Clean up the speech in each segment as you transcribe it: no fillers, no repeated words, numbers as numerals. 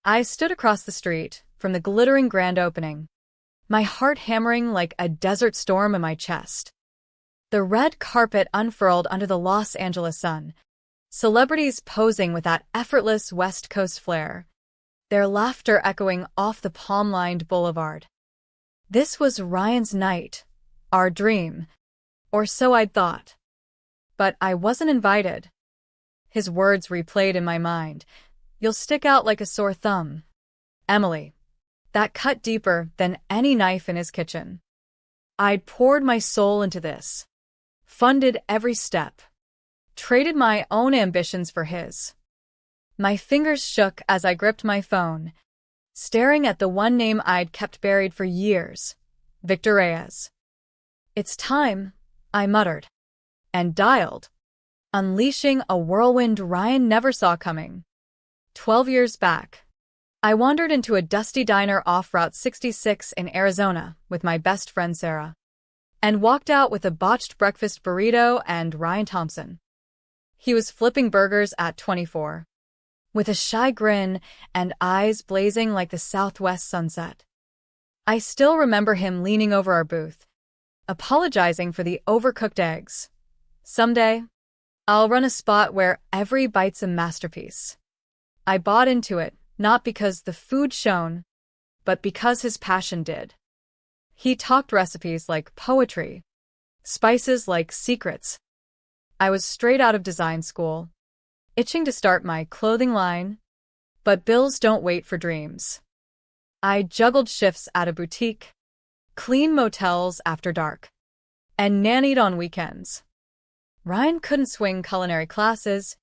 I stood across the street from the glittering grand opening, my heart hammering like a desert storm in my chest. The red carpet unfurled under the Los Angeles sun, celebrities posing with that effortless West Coast flair, their laughter echoing off the palm-lined boulevard. This was Ryan's night, our dream, or so I'd thought. But I wasn't invited. His words replayed in my mind. You'll stick out like a sore thumb. Emily. That cut deeper than any knife in his kitchen. I'd poured my soul into this, funded every step, traded my own ambitions for his. My fingers shook as I gripped my phone, staring at the one name I'd kept buried for years, Victor Reyes. It's time, I muttered, and dialed, unleashing a whirlwind Ryan never saw coming. 12 years back, I wandered into a dusty diner off Route 66 in Arizona with my best friend Sarah, and walked out with a botched breakfast burrito and Ryan Thompson. He was flipping burgers at 24, with a shy grin and eyes blazing like the southwest sunset. I still remember him leaning over our booth, apologizing for the overcooked eggs. Someday, I'll run a spot where every bite's a masterpiece. I bought into it, not because the food shone, but because his passion did. He talked recipes like poetry, spices like secrets. I was straight out of design school, itching to start my clothing line, but bills don't wait for dreams. I juggled shifts at a boutique, cleaned motels after dark, and nannied on weekends. Ryan couldn't swing culinary classes,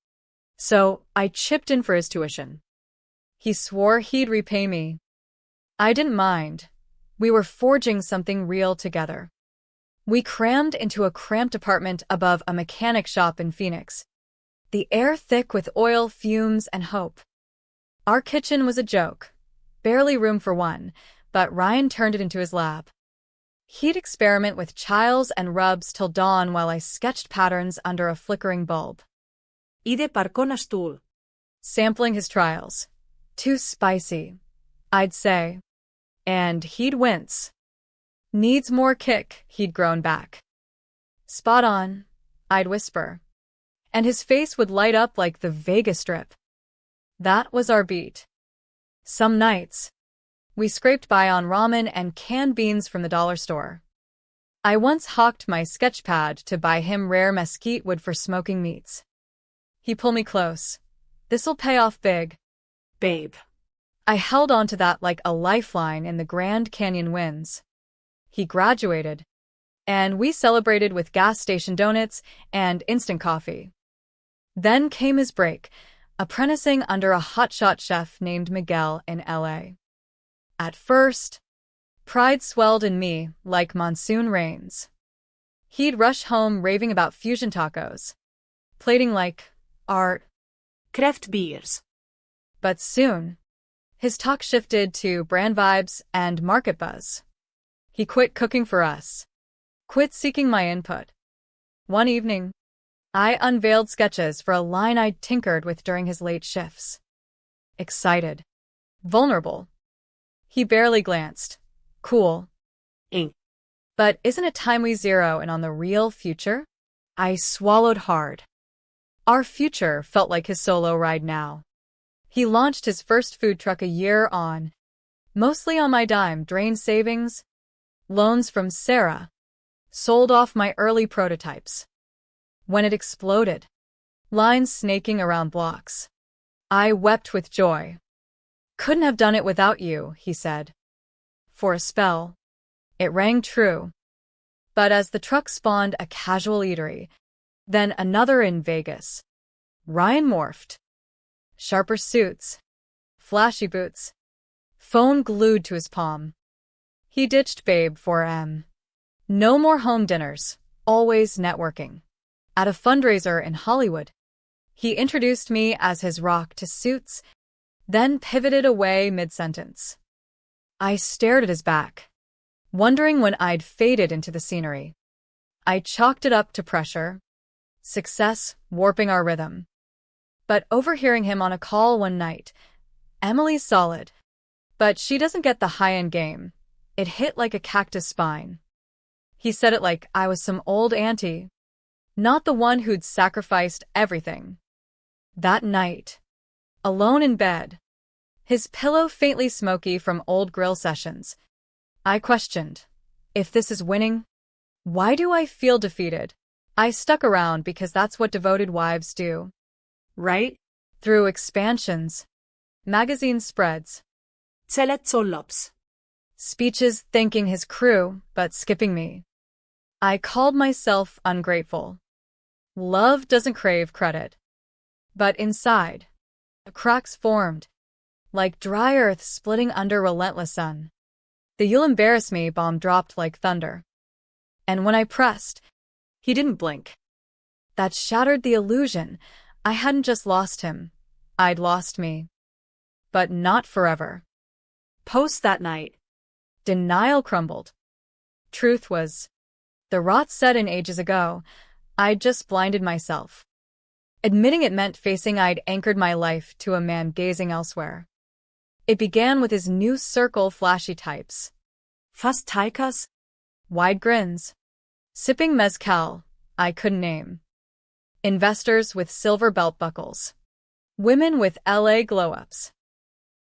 so I chipped in for his tuition. He swore he'd repay me. I didn't mind. We were forging something real together. We crammed into a cramped apartment above a mechanic shop in Phoenix, the air thick with oil, fumes, and hope. Our kitchen was a joke, barely room for one, but Ryan turned it into his lab. He'd experiment with chiles and rubs till dawn while I sketched patterns under a flickering bulb. Ide parkó na stůl. Sampling his trials. Too spicy, I'd say. And he'd wince. Needs more kick, he'd groan back. Spot on, I'd whisper. And his face would light up like the Vegas Strip. That was our beat. Some nights, we scraped by on ramen and canned beans from the dollar store. I once hawked my sketch pad to buy him rare mesquite wood for smoking meats. He pulled me close. This'll pay off big. Babe. I held on to that like a lifeline in the Grand Canyon winds. He graduated, and we celebrated with gas station donuts and instant coffee. Then came his break, apprenticing under a hotshot chef named Miguel in LA. At first, pride swelled in me like monsoon rains. He'd rush home raving about fusion tacos, plating like art. Craft beers. But soon, his talk shifted to brand vibes and market buzz. He quit cooking for us, quit seeking my input. One evening, I unveiled sketches for a line I'd tinkered with during his late shifts. Excited, vulnerable. He barely glanced. Cool. But isn't it time we zero in on the real future? I swallowed hard. Our future felt like his solo ride now. He launched his first food truck a year on, mostly on my dime, drained savings, loans from Sarah, sold off my early prototypes. When it exploded, lines snaking around blocks, I wept with joy. Couldn't have done it without you, he said. For a spell, it rang true. But as the truck spawned a casual eatery, then another in Vegas, Ryan morphed. Sharper suits, flashy boots, phone glued to his palm. He ditched Babe for no more home dinners, always networking. At a fundraiser in Hollywood, he introduced me as his rock to Suits, then pivoted away mid-sentence. I stared at his back, wondering when I'd faded into the scenery. I chalked it up to pressure, success warping our rhythm. But overhearing him on a call one night, Emily's solid. But she doesn't get the high-end game. It hit like a cactus spine. He said it like I was some old auntie, not the one who'd sacrificed everything. That night, alone in bed, his pillow faintly smoky from old grill sessions, I questioned, if this is winning, why do I feel defeated? I stuck around because that's what devoted wives do. Right? Through expansions, magazine spreads, Telesollops. speeches thanking his crew but skipping me. I called myself ungrateful. Love doesn't crave credit. But inside, cracks formed, like dry earth splitting under relentless sun. The "you'll embarrass me" bomb dropped like thunder. And when I pressed, he didn't blink. That shattered the illusion. I hadn't just lost him, I'd lost me. But not forever. Post that night. Denial crumbled. Truth was, the rot set in ages ago, I'd just blinded myself. Admitting it meant facing I'd anchored my life to a man gazing elsewhere. It began with his new circle flashy types. Fast tykas. Wide grins. Sipping mezcal, I couldn't name. Investors with silver belt buckles. Women with LA glow-ups.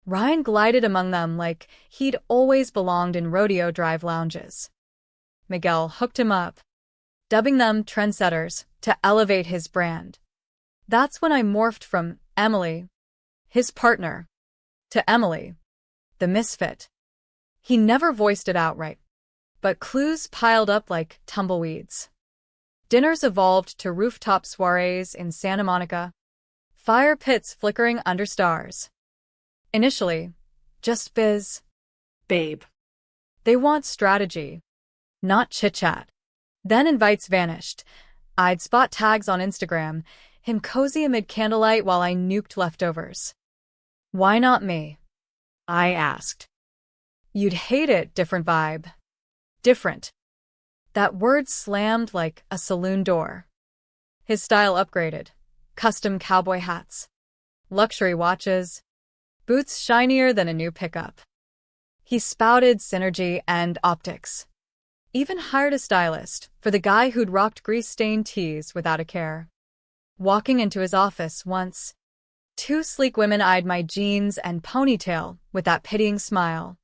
Ryan glided among them like he'd always belonged in rodeo drive lounges. Miguel hooked him up, dubbing them trendsetters to elevate his brand. That's when I morphed from Emily, his partner, to Emily, the misfit. He never voiced it outright, but clues piled up like tumbleweeds. Dinners evolved to rooftop soirees in Santa Monica, fire pits flickering under stars. Initially, just biz. Babe. They want strategy, not chit-chat. Then invites vanished. I'd spot tags on Instagram, him cozy amid candlelight while I nuked leftovers. Why not me? I asked. You'd hate it, different vibe. Different. That word slammed like a saloon door. His style upgraded. Custom cowboy hats. Luxury watches. Boots shinier than a new pickup. He spouted synergy and optics. Even hired a stylist for the guy who'd rocked grease-stained tees without a care. Walking into his office once, two sleek women eyed my jeans and ponytail with that pitying smile,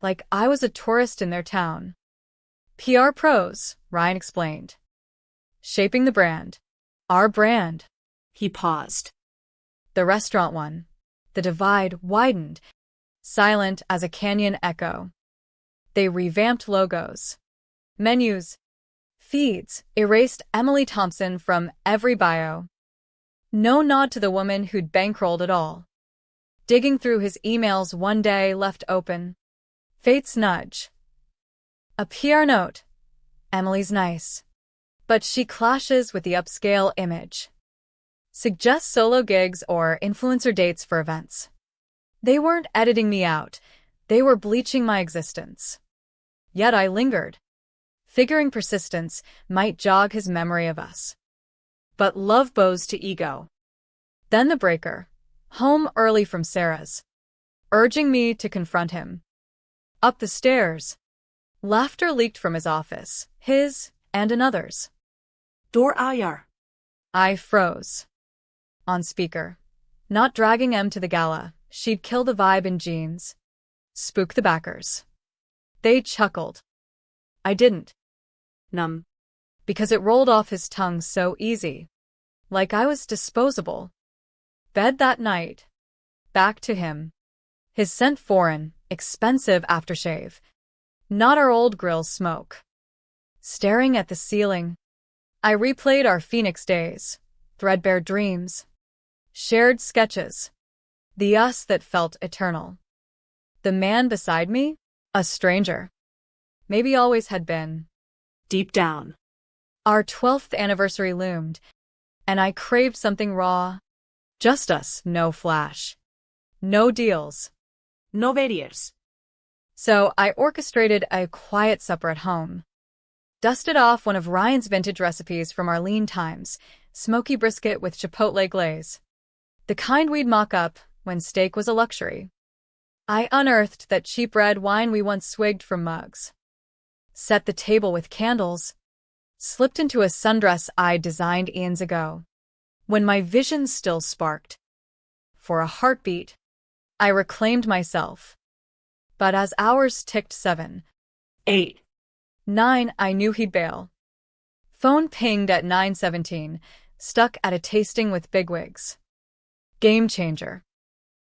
like I was a tourist in their town. PR pros, Ryan explained. Shaping the brand. Our brand. He paused. The restaurant one. The divide widened, silent as a canyon echo. They revamped logos, menus, feeds, erased Emily Thompson from every bio. No nod to the woman who'd bankrolled it all. Digging through his emails one day left open. Fate's nudge. A PR note. Emily's nice, but she clashes with the upscale image. Suggest solo gigs or influencer dates for events. They weren't editing me out, they were bleaching my existence. Yet I lingered, figuring persistence might jog his memory of us. But love bows to ego. Then the breaker, home early from Sarah's, urging me to confront him. Up the stairs, laughter leaked from his office, his and another's. Door ayar. I froze. On speaker. Not dragging Em to the gala, she'd kill the vibe in jeans. Spook the backers. They chuckled. I didn't. Numb. Because it rolled off his tongue so easy. Like I was disposable. Bed that night. Back to him. His scent foreign, expensive aftershave. Not our old grill smoke. Staring at the ceiling. I replayed our Phoenix days. Threadbare dreams. Shared sketches. The us that felt eternal. The man beside me? A stranger. Maybe always had been. Deep down. Our 12th anniversary loomed, and I craved something raw. Just us, no flash. No deals. No barriers. So I orchestrated a quiet supper at home. Dusted off one of Ryan's vintage recipes from our lean times, smoky brisket with chipotle glaze. The kind we'd mock up when steak was a luxury. I unearthed that cheap red wine we once swigged from mugs. Set the table with candles. Slipped into a sundress I'd designed eons ago, when my vision still sparked. For a heartbeat, I reclaimed myself. But as hours ticked 7, 8, 9, I knew he'd bail. Phone pinged at 9:17, stuck at a tasting with bigwigs. Game changer.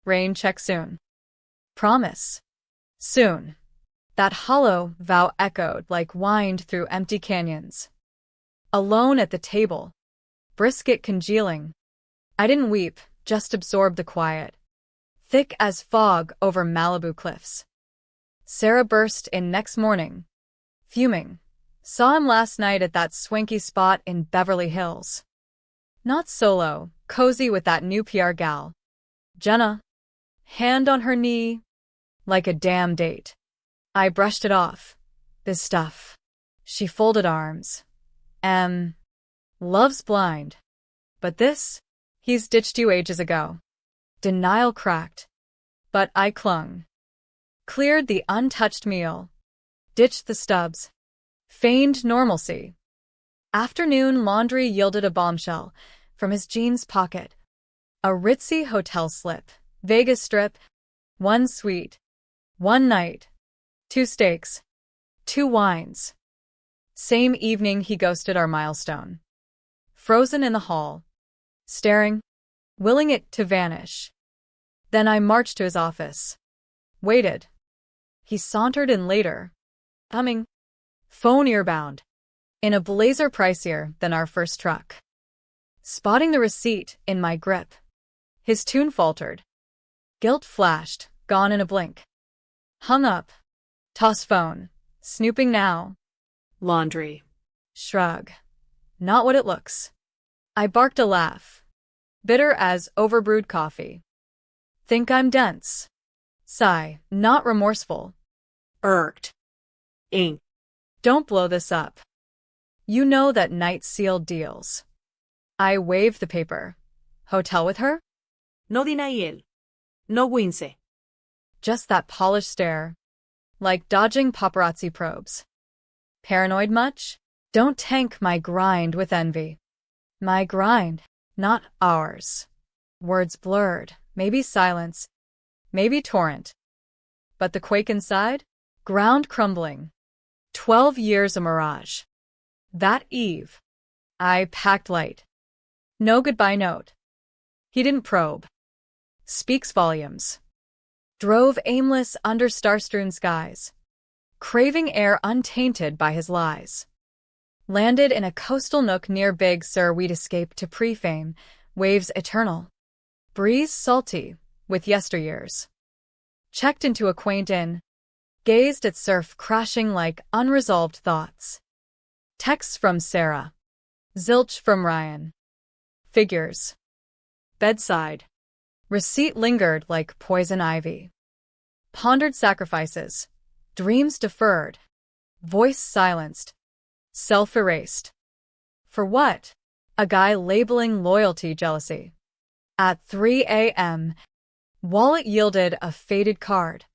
Rain check soon. Promise. Soon. That hollow vow echoed like wind through empty canyons. Alone at the table, brisket congealing. I didn't weep, just absorbed the quiet. Thick as fog over Malibu cliffs. Sarah burst in next morning. Fuming. Saw him last night at that swanky spot in Beverly Hills. Not solo, cozy with that new PR gal. Jenna. Hand on her knee. Like a damn date. I brushed it off. This stuff. She folded arms. Love's blind. But this? He's ditched you ages ago. Denial cracked. But I clung. Cleared the untouched meal. Ditched the stubs. Feigned normalcy. Afternoon laundry yielded a bombshell from his jeans pocket. A ritzy hotel slip. Vegas Strip. 1 suite. 1 night. 2 steaks. 2 wines. Same evening he ghosted our milestone. Frozen in the hall. Staring. Willing it to vanish. Then I marched to his office. Waited. He sauntered in later. Humming. Phone earbound. In a blazer pricier than our first truck. Spotting the receipt in my grip. His tune faltered. Guilt flashed, gone in a blink. Hung up. Toss phone. Snooping now. Laundry. Shrug. Not what it looks. I barked a laugh. Bitter as overbrewed coffee. Think I'm dense. Sigh, not remorseful. Irked. Ink. Don't blow this up. You know that night sealed deals. I waved the paper. Hotel with her? No denial. No wince. Just that polished stare. Like dodging paparazzi probes. Paranoid much? Don't tank my grind with envy. My grind, not ours. Words blurred, maybe silence, maybe torrent. But the quake inside? Ground crumbling. 12 years a mirage. That eve, I packed light. No goodbye note. He didn't probe. Speaks volumes. Drove aimless under star-strewn skies. Craving air untainted by his lies. Landed in a coastal nook near Big Sur we'd escape to pre-fame, waves eternal. Breeze salty, with yesteryears. Checked into a quaint inn. Gazed at surf crashing like unresolved thoughts. Texts from Sarah. Zilch from Ryan. Figures. Bedside. Receipt lingered like poison ivy. Pondered sacrifices. Dreams deferred. Voice silenced. Self-erased. For what? A guy labeling loyalty jealousy. At 3 a.m., wallet yielded a faded card.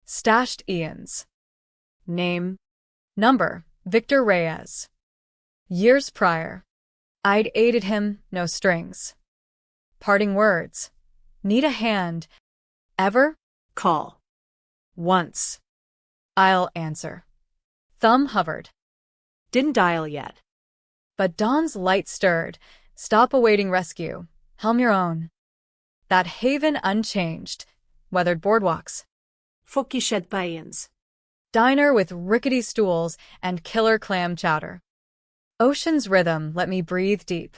Stashed Ian's. Name. Number. Victor Reyes. Years prior. I'd aided him, no strings. Parting words. Need a hand. Ever? Call. Once. I'll answer. Thumb hovered. Didn't dial yet. But dawn's light stirred. Stop awaiting rescue. Helm your own. That haven unchanged. Weathered boardwalks. Foki shed paeans. Diner with rickety stools and killer clam chowder. Ocean's rhythm let me breathe deep.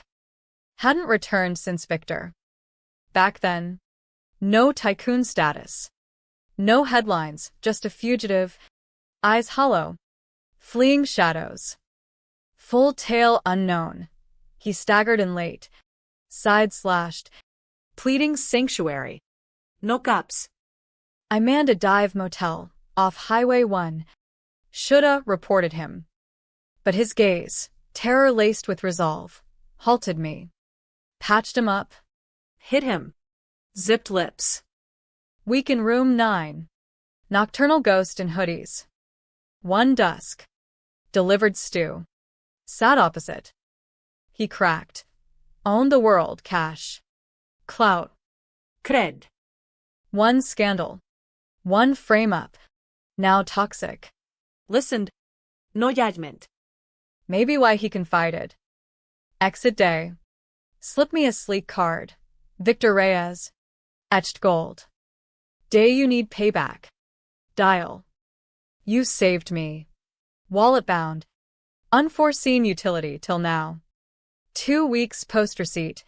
Hadn't returned since Victor. Back then, no tycoon status. No headlines, just a fugitive. Eyes hollow. Fleeing shadows. Full tale unknown. He staggered in late. Side slashed. Pleading sanctuary. No cops. I manned a dive motel, off Highway 1. Shoulda reported him. But his gaze, terror laced with resolve, halted me. Patched him up. Hit him. Zipped lips. Week in room 9. Nocturnal ghost in hoodies. 1 dusk. Delivered stew. Sat opposite. He cracked. Owned the world, cash. Clout. Cred. 1 scandal. 1 frame up. Now toxic. Listened. No judgment. Maybe why he confided. Exit day. Slip me a sleek card. Victor Reyes. Etched gold. Day you need payback. Dial. You saved me. Wallet bound. Unforeseen utility till now. 2 weeks post-receipt.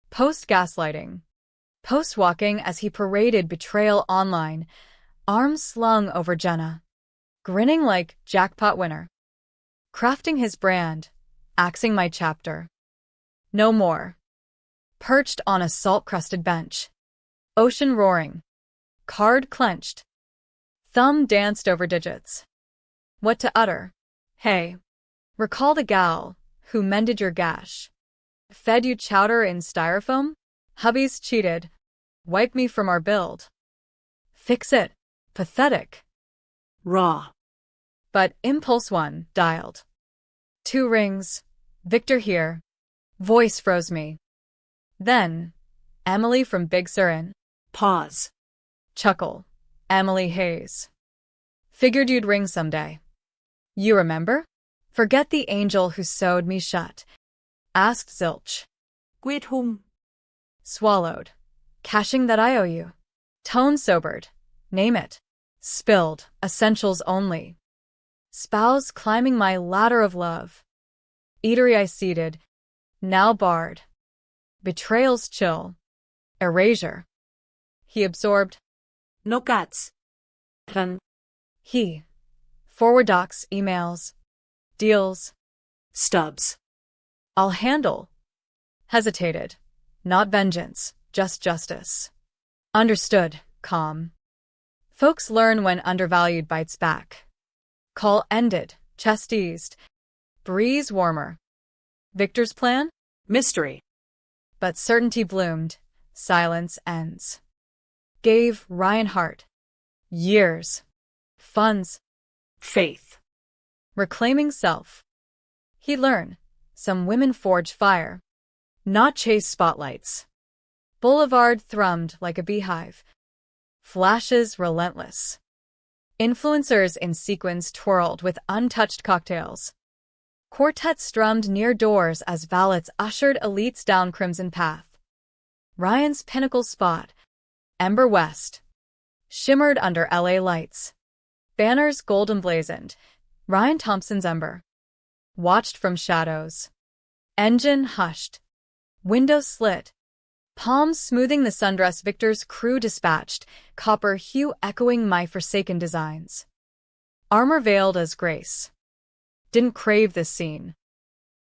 Post-gaslighting. Post-walking as he paraded betrayal online, arms slung over Jenna. Grinning like jackpot winner. Crafting his brand, axing my chapter. No more. Perched on a salt-crusted bench. Ocean roaring. Card clenched. Thumb danced over digits. What to utter? Hey. Recall the gal who mended your gash. Fed you chowder in styrofoam? Hubby's cheated. Wipe me from our build. Fix it. Pathetic. Raw. But impulse 1 dialed. 2 rings. Victor here. Voice froze me. Then, Emily from Big Sur. Pause. Chuckle. Emily Hayes. Figured you'd ring someday. You remember? Forget the angel who sewed me shut. Asked zilch. Quit whom? Swallowed. Cashing that I owe you. Tone sobered. Name it. Spilled. Essentials only. Spouse climbing my ladder of love. Eatery I seated. Now barred. Betrayal's chill. Erasure. He absorbed. No cuts. Run. He. Forward docs, emails. Deals. Stubs. I'll handle. Hesitated. Not vengeance, just justice. Understood, calm. Folks learn when undervalued bites back. Call ended, chest eased. Breeze warmer. Victor's plan? Mystery. But certainty bloomed. Silence ends. Gave Ryan Hart. Years. Funds. Faith. Reclaiming self. He'd learn. Some women forge fire. Not chase spotlights. Boulevard thrummed like a beehive. Flashes relentless. Influencers in sequins twirled with untouched cocktails. Quartets strummed near doors as valets ushered elites down Crimson Path. Ryan's pinnacle spot, Ember West, shimmered under LA lights. Banners golden blazoned, Ryan Thompson's Ember. Watched from shadows. Engine hushed. Window slit. Palms smoothing the sundress Victor's crew dispatched, copper hue echoing my forsaken designs. Armor veiled as grace. Didn't crave this scene.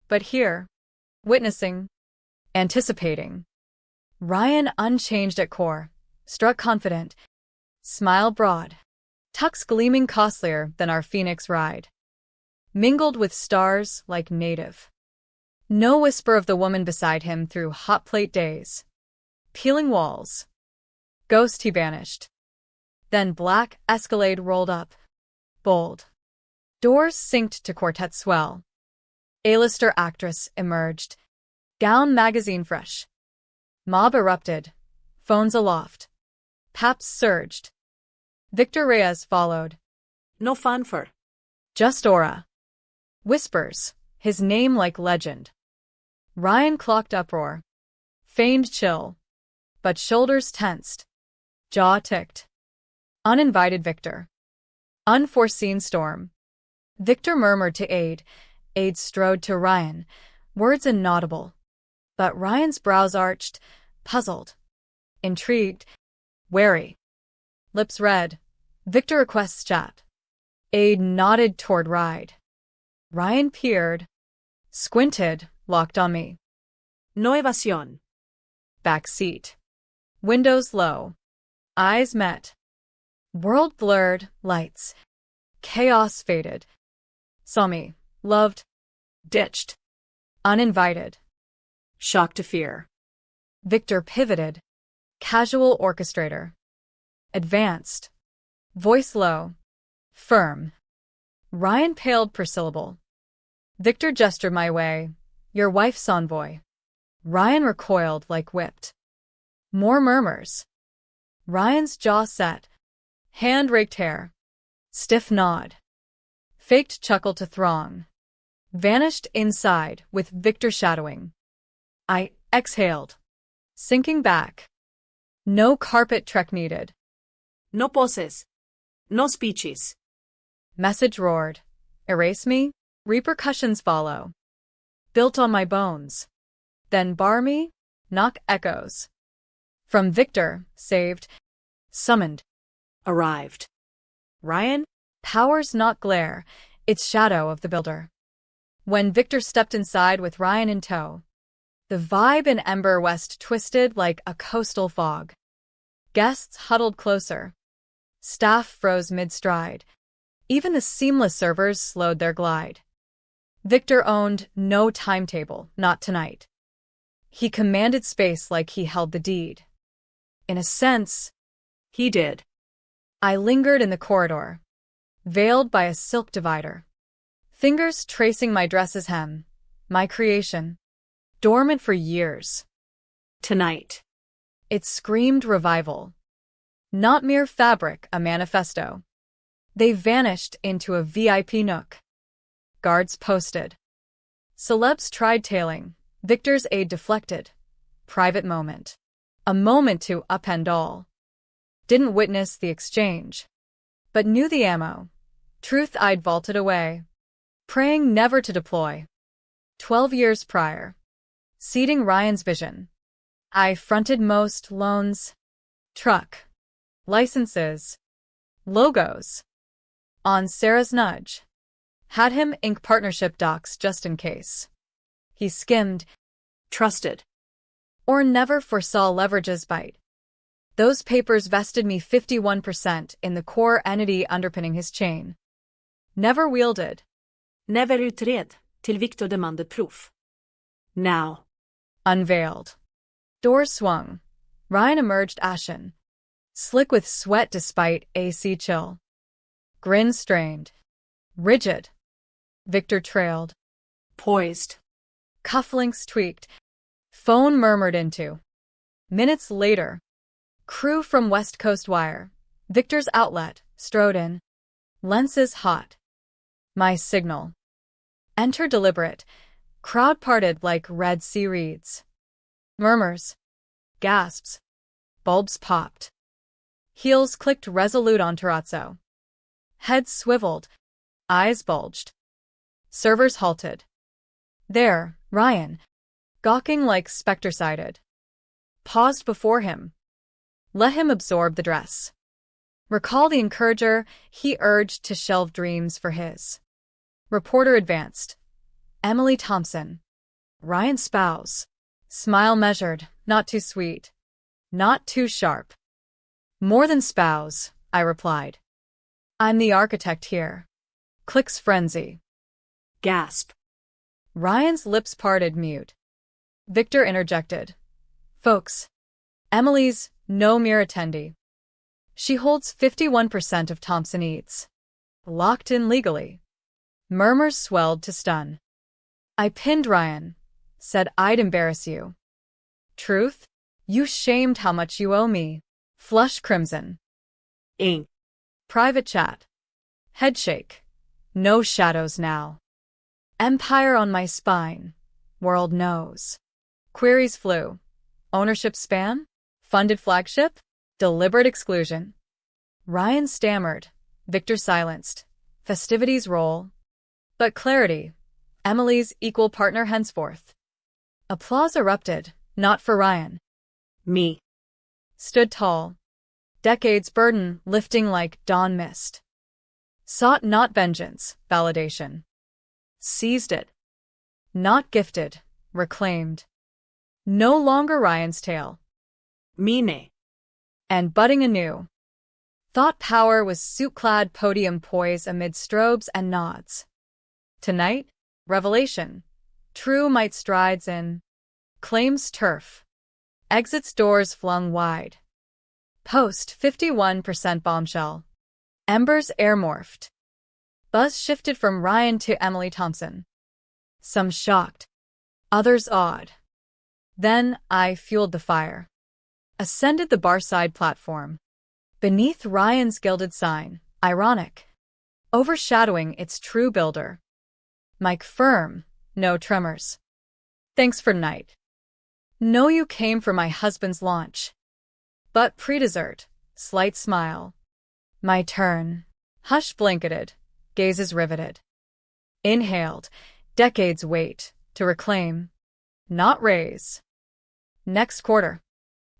But here, witnessing, anticipating. Ryan unchanged at core, struck confident, smile broad, tux gleaming costlier than our Phoenix ride. Mingled with stars like native. No whisper of the woman beside him through hot plate days. Peeling walls. Ghost he banished. Then black Escalade rolled up. Bold. Doors synced to quartet swell. A-lister actress emerged. Gown magazine fresh. Mob erupted. Phones aloft. Paps surged. Victor Reyes followed. No fanfare. Just aura. Whispers. His name like legend. Ryan clocked uproar. Feigned chill. But shoulders tensed. Jaw ticked. Uninvited Victor. Unforeseen storm. Victor murmured to aid. Aid strode to Ryan. Words inaudible. But Ryan's brows arched. Puzzled. Intrigued. Wary. Lips red. Victor requests chat. Aid nodded toward ride. Ryan peered. Squinted. Locked on me. No evasión. Back seat. Windows low. Eyes met. World blurred. Lights. Chaos faded. Saw me. Loved. Ditched. Uninvited. Shock to fear. Victor pivoted. Casual orchestrator. Advanced. Voice low. Firm. Ryan paled per syllable. Victor gestured my way. Your wife's envoy. Ryan recoiled like whipped. More murmurs. Ryan's jaw set. Hand raked hair. Stiff nod. Faked chuckle to throng. Vanished inside with Victor shadowing. I exhaled. Sinking back. No carpet trek needed. No poses. No speeches. Message roared. Erase me? Repercussions follow. Built on my bones. Then bar me? Knock echoes. From Victor, saved. Summoned. Arrived. Ryan? Powers not glare, its shadow of the builder. When Victor stepped inside with Ryan in tow, the vibe in Ember West twisted like a coastal fog. Guests huddled closer. Staff froze mid-stride. Even the seamless servers slowed their glide. Victor owned no timetable, not tonight. He commanded space like he held the deed. In a sense, He did. I lingered in the corridor, veiled by a silk divider. Fingers tracing my dress's hem, my creation, dormant for years. Tonight. It screamed revival. Not mere fabric, a manifesto. They vanished into a VIP nook. Guards posted. Celebs tried tailing. Victor's aide deflected. Private moment. A moment to upend all. Didn't witness the exchange, but knew the ammo. Truth I'd vaulted away, praying never to deploy. 12 years prior, seeding Ryan's vision, I fronted most loans, truck, licenses, logos. On Sarah's nudge, had him ink partnership docs just in case. He skimmed, Trusted. or never foresaw leverage's bite. Those papers vested me 51% in the core entity underpinning his chain. Never wielded. Never utred, till Victor demanded proof. Now. Unveiled. Doors swung. Ryan emerged ashen. Slick with sweat despite AC chill. Grin strained. Rigid. Victor trailed. Poised. Cufflinks tweaked. Phone murmured into. Minutes later, crew from West Coast Wire, Victor's outlet, strode in. Lenses hot. My signal. Enter deliberate. Crowd parted like Red Sea reeds. Murmurs. Gasps. Bulbs popped. Heels clicked resolute on terrazzo. Heads swiveled. Eyes bulged. Servers halted. There, Ryan, gawking like spectre-sided, paused before him. Let him absorb the dress. Recall the encourager he urged to shelve dreams for his. Reporter advanced. Emily Thompson. Ryan's spouse. Smile measured, not too sweet. Not too sharp. More than spouse, I replied. I'm the architect here. Clicks frenzy. Gasp. Ryan's lips parted mute. Victor interjected. Folks, Emily's no mere attendee. She holds 51% of Thompson Eats. Locked in legally. Murmurs swelled to stun. I pinned Ryan. Said I'd embarrass you. Truth? You shamed how much you owe me. Flush crimson. Ink. Private chat. Headshake. No shadows now. Empire on my spine. World knows. Queries flew. Ownership span? Funded flagship? Deliberate exclusion. Ryan stammered. Victor silenced. Festivities roll. But clarity. Emily's equal partner henceforth. Applause erupted, not for Ryan. Me. Stood tall. Decades burden lifting like dawn mist. Sought not vengeance, validation. Seized it. Not gifted, reclaimed. No longer Ryan's tale. Mine. And budding anew. Thought power was suit-clad podium poise amid strobes and nods. Tonight, revelation. True might strides in. Claims turf. Exits doors flung wide. Post 51% bombshell. Embers air morphed. Buzz shifted from Ryan to Emily Thompson. Some shocked, others awed. Then I fueled the fire. Ascended the barside platform. Beneath Ryan's gilded sign, ironic, overshadowing its true builder. Mic firm, no tremors. Thanks for night. Know you came for my husband's launch. But pre-dessert, slight smile. My turn. Hush blanketed, gazes riveted. Inhaled, decades wait, to reclaim, not raise. Next quarter.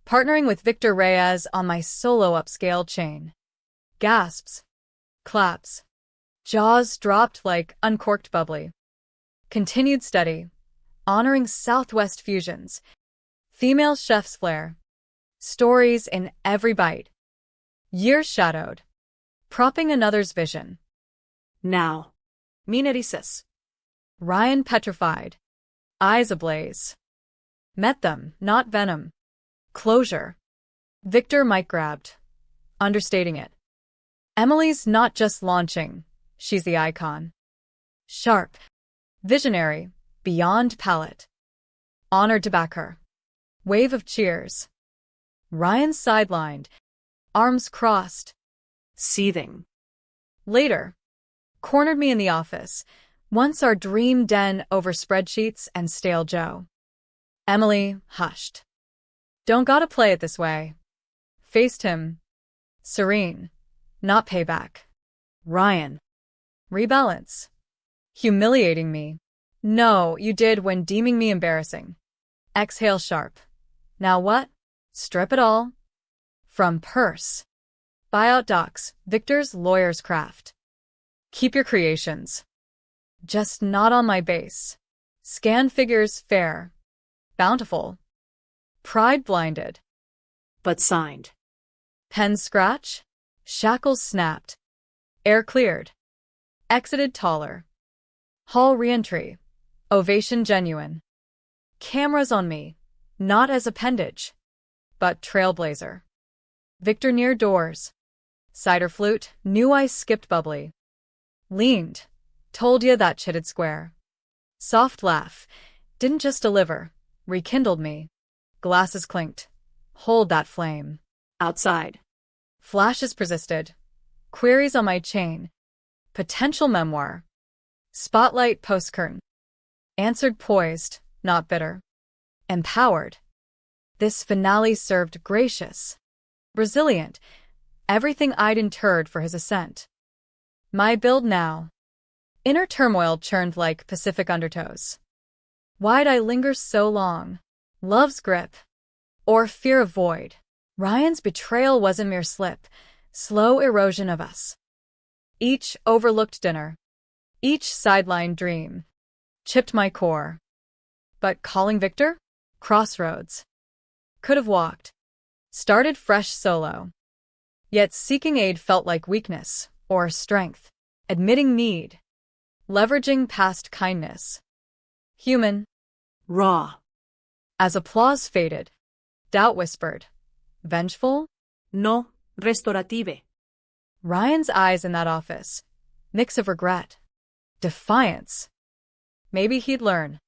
Partnering with Victor Reyes on my solo upscale chain. Gasps. Claps. Jaws dropped like uncorked bubbly. Continued study. Honoring Southwest fusions. Female chef's flair. Stories in every bite. Years shadowed. Propping another's vision. Now. Minerices. Ryan petrified. Eyes ablaze. Met them, not venom. Closure. Victor mic grabbed. Understating it. Emily's not just launching, she's the icon. Sharp. Visionary. Beyond palate. Honored to back her. Wave of cheers. Ryan sidelined. Arms crossed. Seething. Later. Cornered me in the office. Once our dream den over spreadsheets and stale Joe. Emily hushed. Don't gotta play it this way. Faced him. Serene. Not payback. Ryan. Rebalance. Humiliating me. No, you did when deeming me embarrassing. Exhale sharp. Now what? Strip it all. From purse. Buyout docs, Victor's lawyer's craft. Keep your creations. Just not on my base. Scan figures fair. Bountiful. Pride blinded. But signed. Pen scratch. Shackles snapped. Air cleared. Exited taller. Hall reentry. Ovation genuine. Cameras on me. Not as appendage. But trailblazer. Victor near doors. Cider flute, knew I skipped bubbly. Leaned. Told ya that chitted square. Soft laugh. Didn't just deliver. Rekindled me. Glasses clinked. Hold that flame. Outside. Flashes persisted. Queries on my chain. Potential memoir. Spotlight post-curtain. Answered poised, not bitter. Empowered. This finale served gracious. Resilient. Everything I'd interred for his ascent. My build now. Inner turmoil churned like Pacific undertows. Why'd I linger so long? Love's grip. Or fear of void. Ryan's betrayal wasn't mere slip. Slow erosion of us. Each overlooked dinner. Each sideline dream. Chipped my core. But calling Victor? Crossroads. Could have walked. Started fresh solo. Yet seeking aid felt like weakness, or strength. Admitting need. Leveraging past kindness. Human. Raw. As applause faded. Doubt whispered. Vengeful? No, restaurative. Ryan's eyes in that office. Mix of regret. Defiance. Maybe he'd learn.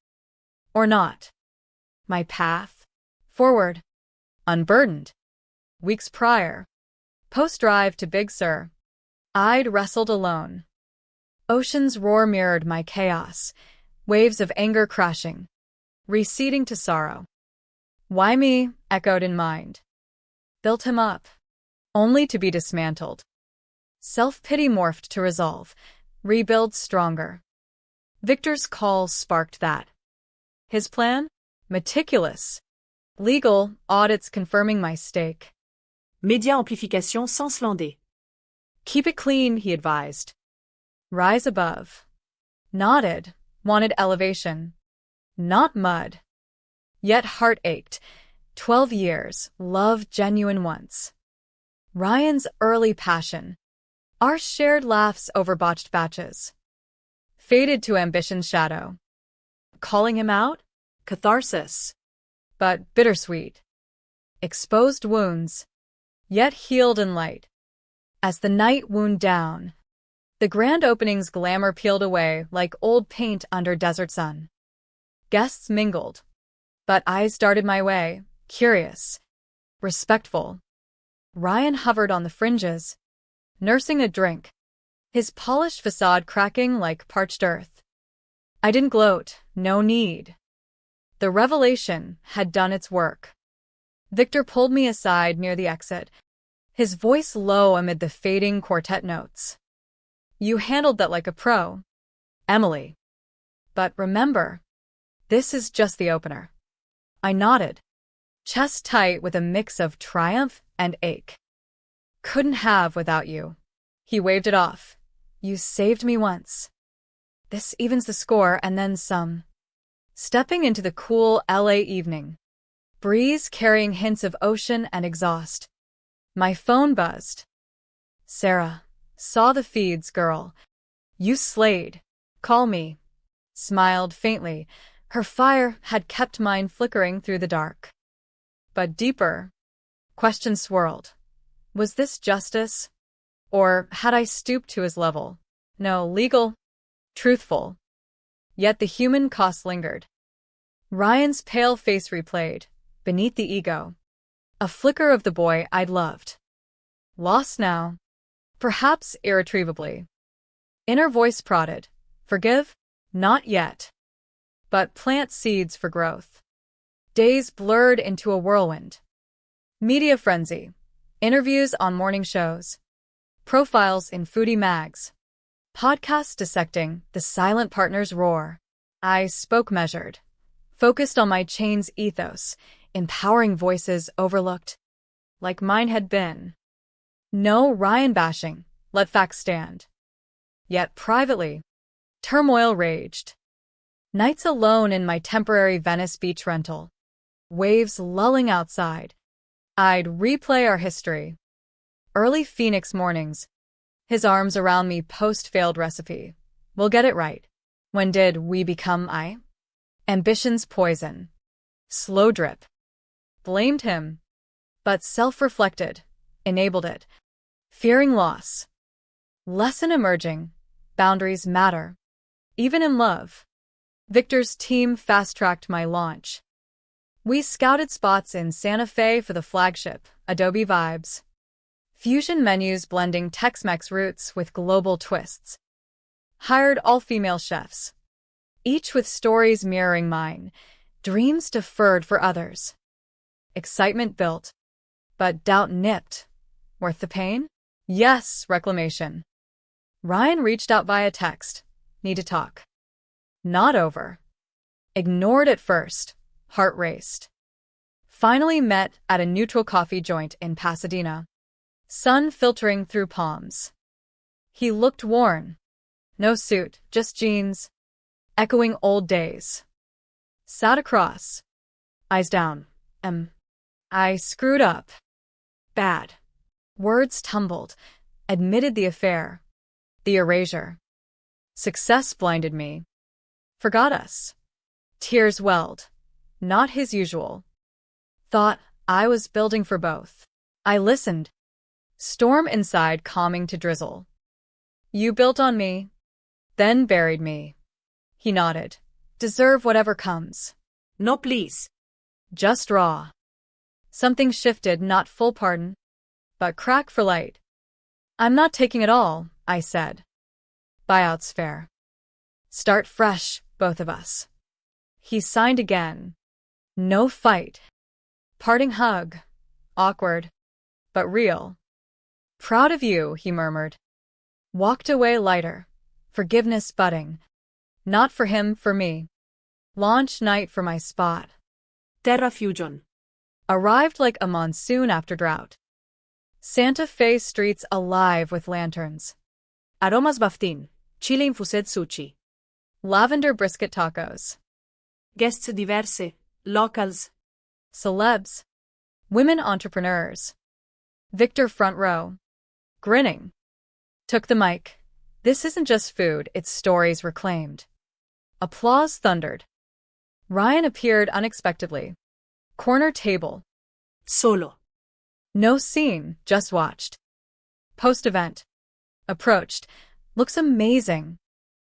Or not. My path. Forward. Unburdened. Weeks prior. Post-drive to Big Sur. I'd wrestled alone. Ocean's roar mirrored my chaos. Waves of anger crashing. Receding to sorrow. Why me? Echoed in mind. Built him up. Only to be dismantled. Self-pity morphed to resolve. Rebuild stronger. Victor's call sparked that. His plan? Meticulous. Legal, audits confirming my stake. Média amplification sans se lander. Keep it clean, he advised. Rise above. Nodded, wanted elevation. Not mud. Yet heart ached. 12 years, love genuine once. Ryan's early passion. Our shared laughs over botched batches. Faded to ambition's shadow. Calling him out? Catharsis. But bittersweet. Exposed wounds. yet healed and light. As the night wound down, the grand opening's glamour peeled away like old paint under desert sun. Guests mingled, but eyes darted my way, curious, respectful. Ryan hovered on the fringes, nursing a drink, his polished facade cracking like parched earth. I didn't gloat, no need. The revelation had done its work. Victor pulled me aside near the exit, his voice low amid the fading quartet notes. You handled that like a pro, Emily. But remember, this is just the opener. I nodded, chest tight with a mix of triumph and ache. Couldn't have without you. He waved it off. You saved me once. This evens the score and then some. Stepping into the cool LA evening, breeze carrying hints of ocean and exhaust. My phone buzzed. Sarah, saw the feeds, girl. You slayed. Call me. Smiled faintly. Her fire had kept mine flickering through the dark. But deeper, questions swirled. Was this justice? Or had I stooped to his level? No, legal, truthful. Yet the human cost lingered. Ryan's pale face replayed, beneath the ego. A flicker of the boy I'd loved. Lost now, perhaps irretrievably. Inner voice prodded, forgive? Not yet. But plant seeds for growth. Days blurred into a whirlwind. Media frenzy. Interviews on morning shows. Profiles in foodie mags. Podcasts dissecting the silent partner's roar. I spoke measured, focused on my chain's ethos, empowering voices overlooked, like mine had been. No Ryan bashing, let facts stand. Yet privately, turmoil raged. Nights alone in my temporary Venice beach rental. Waves lulling outside. I'd replay our history. Early Phoenix mornings. His arms around me post-failed recipe. We'll get it right. When did we become I? Ambition's poison. Slow drip. Blamed him. But self-reflected. Enabled it. Fearing loss. Lesson emerging. Boundaries matter. Even in love. Victor's team fast-tracked my launch. We scouted spots in Santa Fe for the flagship, Adobe Vibes. Fusion menus blending Tex-Mex roots with global twists. Hired all-female chefs. Each with stories mirroring mine, dreams deferred for others. Excitement built, but doubt nipped. Worth the pain? Yes, reclamation. Ryan reached out via text. Need to talk. Not over. Ignored at first. Heart raced. Finally met at a neutral coffee joint in Pasadena. Sun filtering through palms. He looked worn. No suit, just jeans. Echoing old days. Sat across. Eyes down. I screwed up. Bad. Words tumbled. Admitted the affair. The erasure. Success blinded me. Forgot us. Tears welled. Not his usual. Thought I was building for both. I listened. Storm inside calming to drizzle. You built on me, then buried me. He nodded. Deserve whatever comes. No, please. Just raw. Something shifted, not full pardon, but crack for light. I'm not taking it all, I said. Buyout's fair. Start fresh, both of us. He signed again. No fight. Parting hug. Awkward, but real. Proud of you, he murmured. Walked away lighter. Forgiveness budding. Not for him, for me. Launch night for my spot. Terra Fusion. Arrived like a monsoon after drought. Santa Fe streets alive with lanterns. Aromas baftin. Chile infused sushi. Lavender brisket tacos. Guests diverse. Locals. Celebs. Women entrepreneurs. Victor front row. Grinning. Took the mic. This isn't just food, it's stories reclaimed. Applause thundered. Ryan appeared unexpectedly. Corner table. Solo. No scene, just watched. Post-event. Approached. Looks amazing.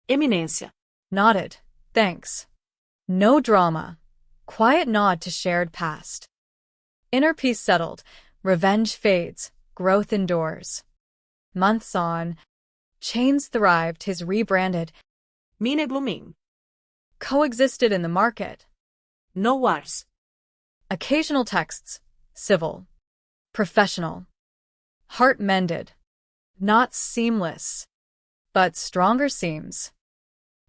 Eminência. Nodded. Thanks. No drama. Quiet nod to shared past. Inner peace settled. Revenge fades. Growth endures. Months on. Chains thrived. His rebranded. Mine blooming. Coexisted in the market. No wars. Occasional texts. Civil. Professional. Heart mended. Not seamless. But stronger seams.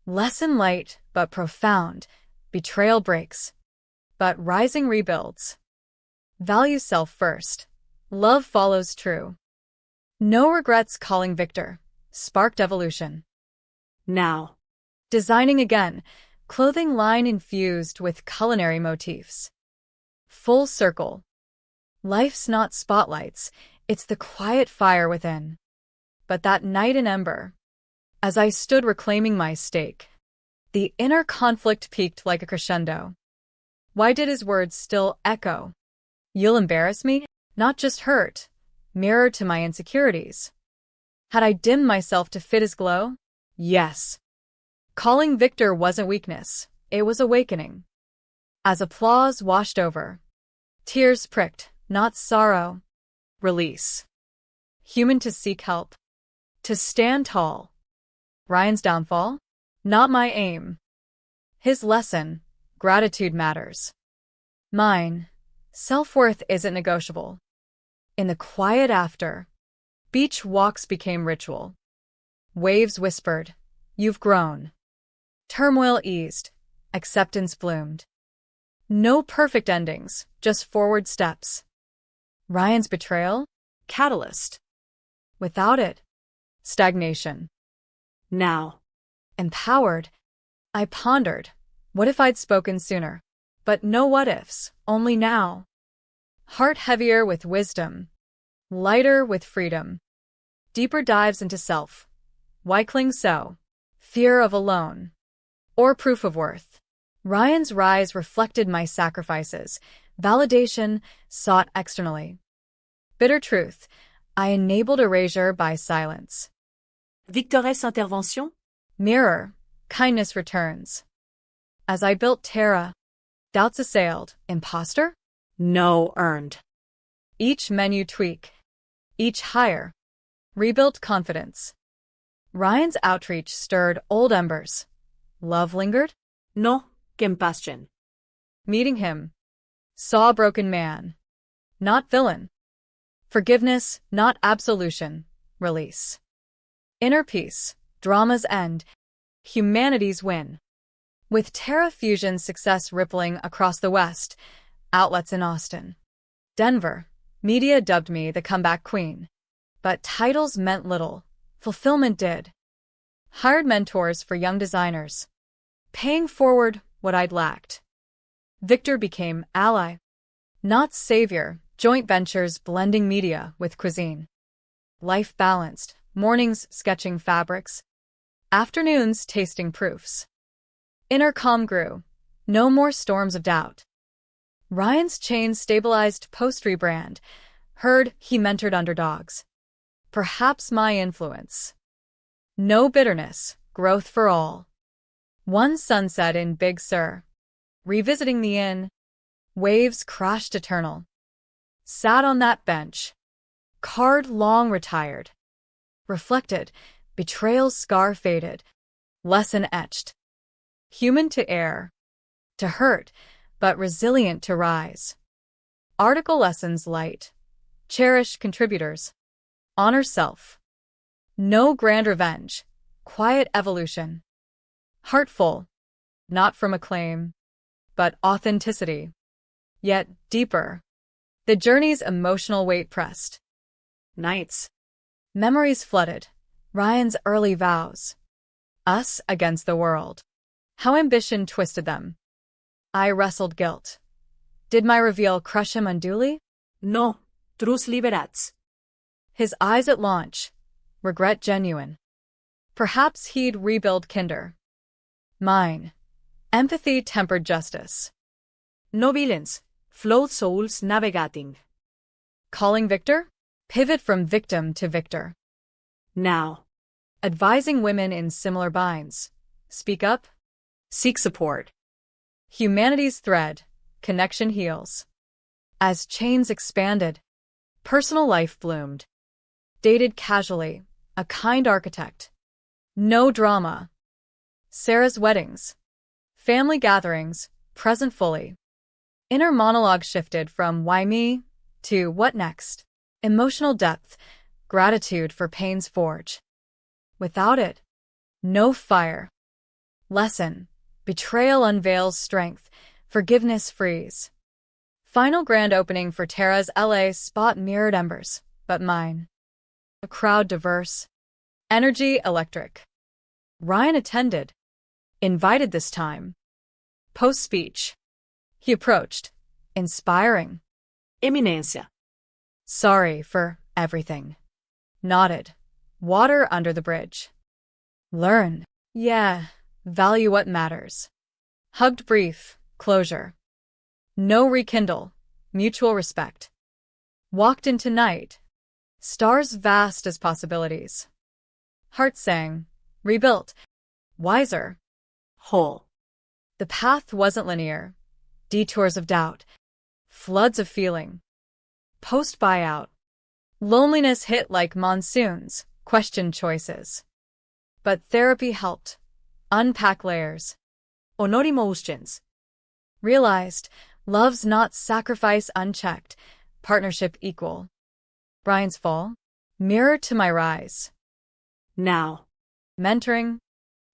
Lesson light, but profound. Betrayal breaks. But rising rebuilds. Value self first. Love follows true. No regrets calling Victor. Sparked evolution. Now. Designing again. Clothing line infused with culinary motifs. Full circle. Life's not spotlights. It's the quiet fire within. But that night in ember. As I stood reclaiming my stake, the inner conflict peaked like a crescendo. Why did his words still echo? You'll embarrass me? Not just hurt. Mirror to my insecurities. Had I dimmed myself to fit his glow? Yes. Calling Victor wasn't weakness. It was awakening. As applause washed over. Tears pricked, not sorrow. Release. Human to seek help. To stand tall. Ryan's downfall? Not my aim. His lesson, gratitude matters. Mine, self-worth isn't negotiable. In the quiet after, beach walks became ritual. Waves whispered, "You've grown." Turmoil eased, acceptance bloomed. No perfect endings, just forward steps. Ryan's betrayal? Catalyst. Without it, stagnation. Now. Empowered, I pondered, what if I'd spoken sooner? But no what-ifs, only now. Heart heavier with wisdom, lighter with freedom. Deeper dives into self. Why cling so? Fear of alone. Or proof of worth. Ryan's rise reflected my sacrifices. Validation sought externally. Bitter truth, I enabled erasure by silence. Victor's intervention? Mirror, kindness returns. As I built Terra, doubts assailed. Imposter? No, earned. Each menu tweak. Each hire. Rebuilt confidence. Ryan's outreach stirred old embers. Love lingered? No, compassion. Meeting him. Saw a broken man. Not villain. Forgiveness, not absolution. Release. Inner peace. Drama's end. Humanity's win. With Terra Fusion success rippling across the West, outlets in Austin, Denver, media dubbed me the comeback queen. But titles meant little. Fulfillment did. Hired mentors for young designers. Paying forward what I'd lacked. Victor became ally. Not savior. Joint ventures blending media with cuisine. Life balanced. Mornings sketching fabrics. Afternoons tasting proofs. Inner calm grew. No more storms of doubt. Ryan's chain stabilized post-rebrand. Heard he mentored underdogs. Perhaps my influence. No bitterness, growth for all. One sunset in Big Sur. Revisiting the inn. Waves crashed eternal. Sat on that bench. Card long retired. Reflected. Betrayal's scar faded. Lesson etched. Human to err. To hurt, but resilient to rise. Article lessons light. Cherish contributors. Honor self. No grand revenge. Quiet evolution. Heartful. Not from acclaim, but authenticity. Yet deeper. The journey's emotional weight pressed. Nights. Memories flooded. Ryan's early vows. Us against the world. How ambition twisted them. I wrestled guilt. Did my reveal crush him unduly? No, trus liberats. His eyes at launch. Regret genuine. Perhaps he'd rebuild Kinder. Mine. Empathy tempered justice. No villains, flawed souls navigating. Calling victor? Pivot from victim to victor. Now. Advising women in similar binds. Speak up. Seek support. Humanity's thread. Connection heals. As chains expanded, personal life bloomed. Dated casually, a kind architect. No drama. Sarah's weddings. Family gatherings, present fully. Inner monologue shifted from why me to what next. Emotional depth, gratitude for pain's forge. Without it, no fire. Lesson, betrayal unveils strength, forgiveness frees. Final grand opening for Tara's LA spot mirrored embers, but mine. A crowd diverse. Energy electric. Ryan attended. Invited this time. Post-speech. He approached. Inspiring. Eminencia. Sorry for everything. Nodded. Water under the bridge. Learn. Yeah. Value what matters. Hugged brief. Closure. No rekindle. Mutual respect. Walked into night. Stars vast as possibilities. Heart sang. Rebuilt. Wiser. Whole. The path wasn't linear. Detours of doubt. Floods of feeling. Post-buyout. Loneliness hit like monsoons, questioned choices. But therapy helped. Unpack layers. Emotions. Realized, love's not sacrifice unchecked, partnership equal. Brian's fall. Mirror to my rise. Now. Mentoring.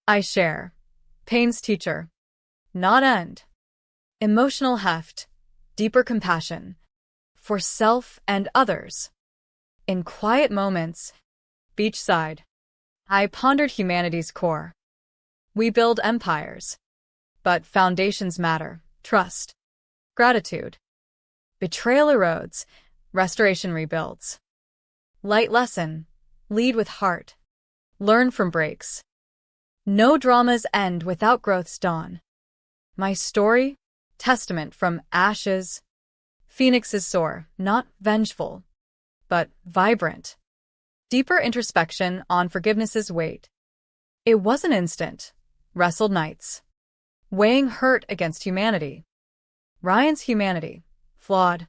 I share. Pain's teacher. Not end. Emotional heft. Deeper compassion. For self and others. In quiet moments. Beachside. I pondered humanity's core. We build empires. But foundations matter. Trust. Gratitude. Betrayal erodes. Restoration rebuilds. Light lesson. Lead with heart. Learn from breaks. No dramas end without growth's dawn. My story? Testament from ashes. Phoenixes soar, not vengeful, but vibrant. Deeper introspection on forgiveness's weight. It wasn't instant. Wrestled nights. Weighing hurt against humanity. Ryan's humanity. Flawed.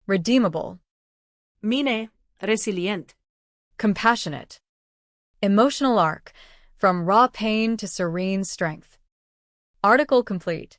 Redeemable. Mine. Resilient. Compassionate. Emotional arc. From raw pain to serene strength. Article complete.